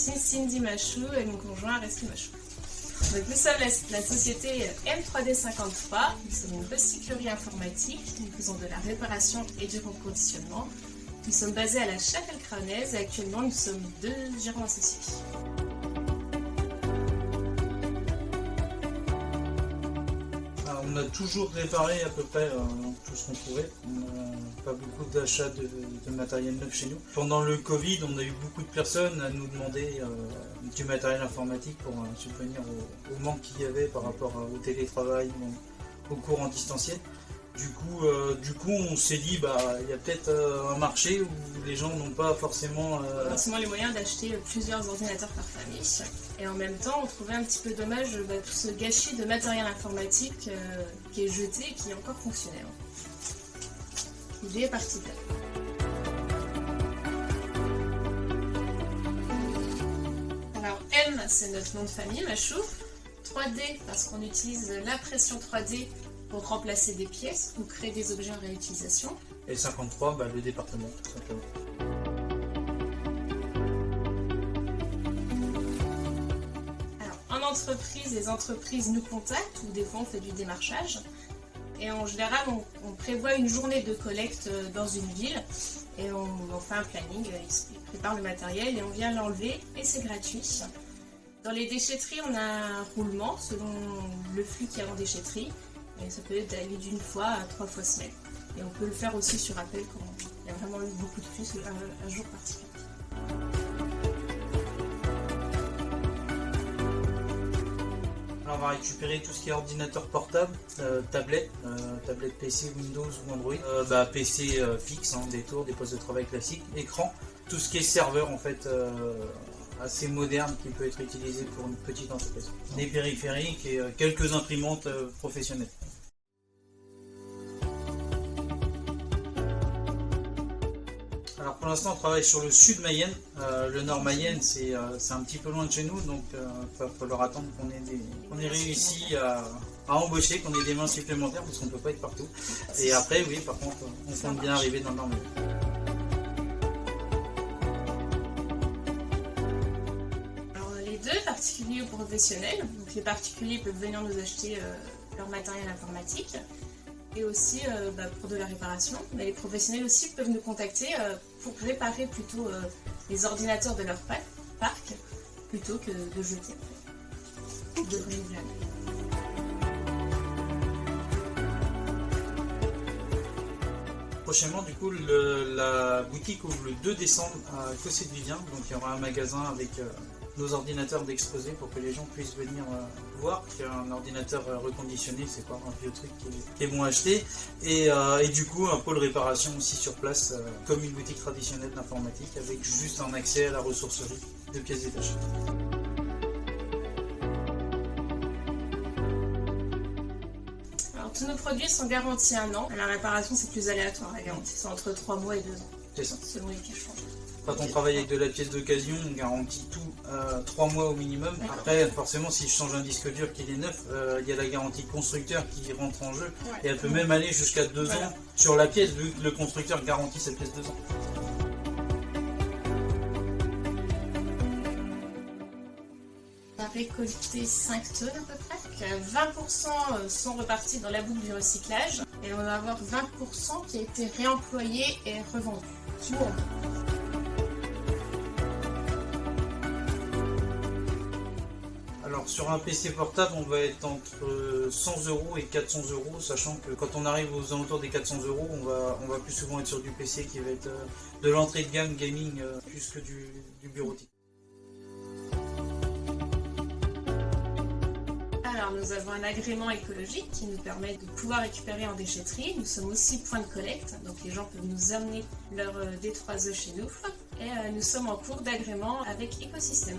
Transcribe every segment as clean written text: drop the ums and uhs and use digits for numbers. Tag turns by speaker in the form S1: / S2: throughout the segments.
S1: suis Cindy Machou et mon conjoint Reski Machou. Donc, nous sommes la société M3D53, nous sommes une recyclerie informatique, nous faisons de la réparation et du reconditionnement. Nous sommes basés à la Chapelle-Crânaise et actuellement nous sommes 2 gérants associés.
S2: On a toujours réparé à peu près tout ce qu'on pouvait. On n'a pas beaucoup d'achats de matériel neuf chez nous. Pendant le Covid, on a eu beaucoup de personnes à nous demander du matériel informatique pour subvenir au manque qu'il y avait par rapport au télétravail, au cours en distanciel. Du coup, on s'est dit, il y a peut-être un marché où les gens n'ont pas forcément
S1: les moyens d'acheter plusieurs ordinateurs par famille. Et en même temps, on trouvait un petit peu dommage tout ce gâchis de matériel informatique qui est jeté et qui est encore fonctionnel. L'idée est partie de là. Alors M, c'est notre nom de famille, Machou. 3D, parce qu'on utilise l'impression 3D pour remplacer des pièces ou créer des objets en réutilisation.
S2: Et 53, le département, tout simplement.
S1: Alors, en entreprise, les entreprises nous contactent ou des fois on fait du démarchage. Et en général, on prévoit une journée de collecte dans une ville et on fait un planning, ils préparent le matériel et on vient l'enlever et c'est gratuit. Dans les déchetteries, on a un roulement selon le flux qu'il y a en déchetterie. Et ça peut aller d'une fois à 3 fois semaine. Et on peut le faire aussi sur appel quand il y a vraiment eu beaucoup de flux un jour particulier.
S2: Alors on va récupérer tout ce qui est ordinateur portable, tablette PC, Windows ou Android, PC fixe, des tours, des postes de travail classiques, écran, tout ce qui est serveur en fait assez moderne qui peut être utilisé pour une petite entreprise. Des périphériques et quelques imprimantes professionnelles. Alors pour l'instant on travaille sur le sud Mayenne, le nord Mayenne c'est un petit peu loin de chez nous, donc il va falloir attendre qu'on ait réussi à embaucher, qu'on ait des mains supplémentaires parce qu'on ne peut pas être partout. Et après oui, par contre on compte bien arriver dans le nord Mayenne.
S1: Particuliers ou professionnels. Donc les particuliers peuvent venir nous acheter leur matériel informatique et aussi pour de la réparation. Mais les professionnels aussi peuvent nous contacter pour réparer plutôt les ordinateurs de leur parc plutôt que de jeter, de renouveler.
S2: Prochainement, du coup, la boutique ouvre le 2 décembre à Cossé-de-Vivien. Donc il y aura un magasin avec nos ordinateurs d'exposés pour que les gens puissent venir voir qu'un ordinateur reconditionné, c'est pas un vieux truc qui est bon à acheter. Et du coup, un pôle réparation aussi sur place, comme une boutique traditionnelle d'informatique, avec juste un accès à la ressourcerie de pièces détachées.
S1: Tous nos produits sont garantis 1 an. La réparation, c'est plus aléatoire. La garantie, c'est entre 3 mois et 2 ans.
S2: C'est ça.
S1: Selon les pièces changeantes.
S2: Quand on travaille avec de la pièce d'occasion, on garantit tout 3 mois au minimum. Après, forcément, si je change un disque dur qui est neuf, il y a la garantie constructeur qui rentre en jeu. Et elle peut même aller jusqu'à 2 ans sur la pièce, vu que le constructeur garantit cette pièce 2 ans.
S1: On a récolté 5 tonnes à peu près. 20% sont repartis dans la boucle du recyclage. Et on va avoir 20% qui a été réemployé et revendu. Bon.
S2: Alors sur un PC portable, on va être entre 100 € et 400 €, sachant que quand on arrive aux alentours des 400 €, on va plus souvent être sur du PC qui va être de l'entrée de gamme gaming plus que du bureautique.
S1: Alors nous avons un agrément écologique qui nous permet de pouvoir récupérer en déchetterie. Nous sommes aussi point de collecte, donc les gens peuvent nous amener leur D3E chez nous. Et nous sommes en cours d'agrément avec Écosystème.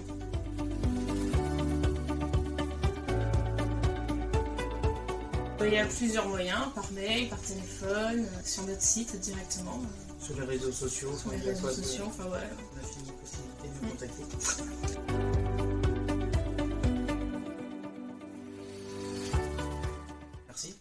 S1: Il y a plusieurs moyens, par mail, par téléphone, sur notre site directement.
S2: Sur les réseaux sociaux.
S1: Sur les réseaux sociaux, enfin voilà.
S2: On a fini possibilité de nous contacter. Merci.